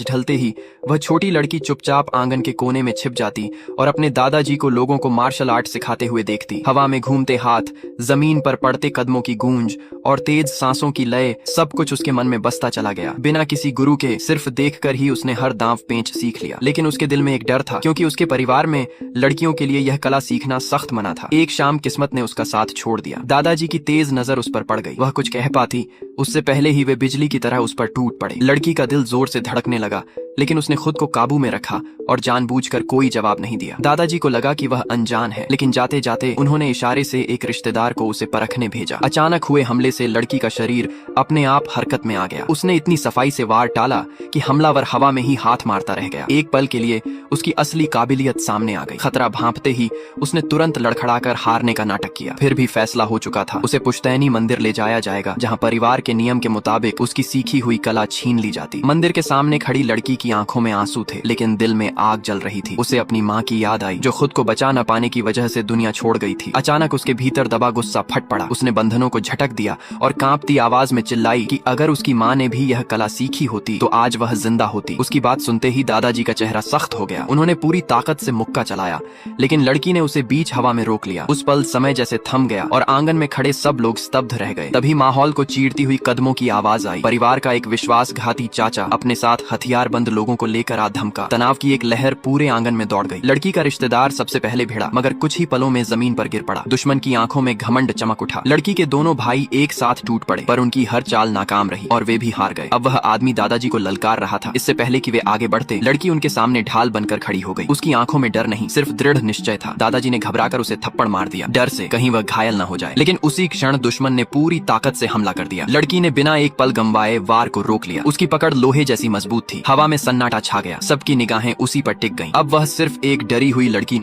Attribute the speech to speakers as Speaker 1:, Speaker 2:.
Speaker 1: ढलते ही वह छोटी लड़की चुपचाप आंगन के कोने में छिप जाती और अपने दादाजी को लोगों को मार्शल आर्ट सिखाते हुए देखती। हवा में घूमते हाथ, जमीन पर पड़ते कदमों की गूंज और तेज सांसों की लय, सब कुछ उसके मन में बसता चला गया। बिना किसी गुरु के सिर्फ देखकर ही उसने हर दांव पेंच सीख लिया। लेकिन उसके दिल में एक डर था, क्योंकि उसके परिवार में लड़कियों के लिए यह कला सीखना सख्त मना था। एक शाम किस्मत ने उसका साथ छोड़ दिया। दादाजी की तेज नजर उस पर पड़ गई। वह कुछ कह पाती उससे पहले ही वे बिजली की तरह उस पर टूट पड़े। लड़की का दिल जोर से धड़कने लगा, लेकिन उसने खुद को काबू में रखा और जानबूझकर कोई जवाब नहीं दिया। दादाजी को लगा कि वह अनजान है, लेकिन जाते जाते उन्होंने इशारे से एक रिश्तेदार को उसे परखने भेजा। अचानक हुए हमले से लड़की का शरीर अपने आप हरकत में आ गया। उसने इतनी सफाई से वार टाला कि हमलावर हवा में ही हाथ मारता रह गया। एक पल के लिए उसकी असली काबिलियत सामने आ गई। खतरा भांपते ही उसने तुरंत लड़खड़ाकर हारने का नाटक किया। फिर भी फैसला हो चुका था, उसे पुश्तैनी मंदिर ले जाया जाएगा, जहाँ परिवार के नियम के मुताबिक उसकी सीखी हुई कला छीन ली जाती। मंदिर के सामने खड़ी लड़की की आंखों में आंसू थे, लेकिन दिल में आग जल रही थी। उसे अपनी माँ की याद आई, जो खुद को बचा न पाने की वजह से दुनिया छोड़ गई थी। अचानक उसके भीतर दबा गुस्सा फट पड़ा। उसने बंधनों को झटक दिया और कांपती आवाज में चिल्लाई कि अगर उसकी माँ ने भी यह कला सीखी होती तो आज वह जिंदा होती। उसकी बात सुनते ही दादाजी का चेहरा सख्त हो गया। उन्होंने पूरी ताकत से मुक्का चलाया, लेकिन लड़की ने उसे बीच हवा में रोक लिया। उस पल समय जैसे थम गया और आंगन में खड़े सब लोग स्तब्ध रह गए। तभी माहौल को चीरती हुई कदमों की आवाज आई। परिवार का एक विश्वासघाती चाचा अपने साथ हथियारबंद लोगों को लेकर आ धमका। तनाव की एक लहर पूरे आंगन में दौड़ गई। लड़की का रिश्तेदार सबसे पहले भिड़ा, मगर कुछ ही पलों में जमीन पर गिर पड़ा। दुश्मन की आंखों में घमंड चमक उठा। लड़की के दोनों भाई एक साथ टूट पड़े, पर उनकी हर चाल नाकाम रही और वे भी हार गए। अब वह आदमी दादाजी को ललकार रहा था। इससे पहले कि वे आगे बढ़ते, लड़की उनके सामने ढाल बनकर खड़ी हो गई। उसकी आंखों में डर नहीं, सिर्फ दृढ़ निश्चय था। दादाजी ने घबराकर उसे थप्पड़ मार दिया, डर से कहीं वह घायल न हो जाए। लेकिन उसी क्षण दुश्मन ने पूरी ताकत से हमला कर दिया। लड़की ने बिना एक पल गंवाए वार को रोक लिया। उसकी पकड़ लोहे जैसी मजबूत थी। हवा में सन्नाटा छा गया। सबकी निगाहें उसी पर टिक गईं। अब वह सिर्फ एक डरी हुई लड़की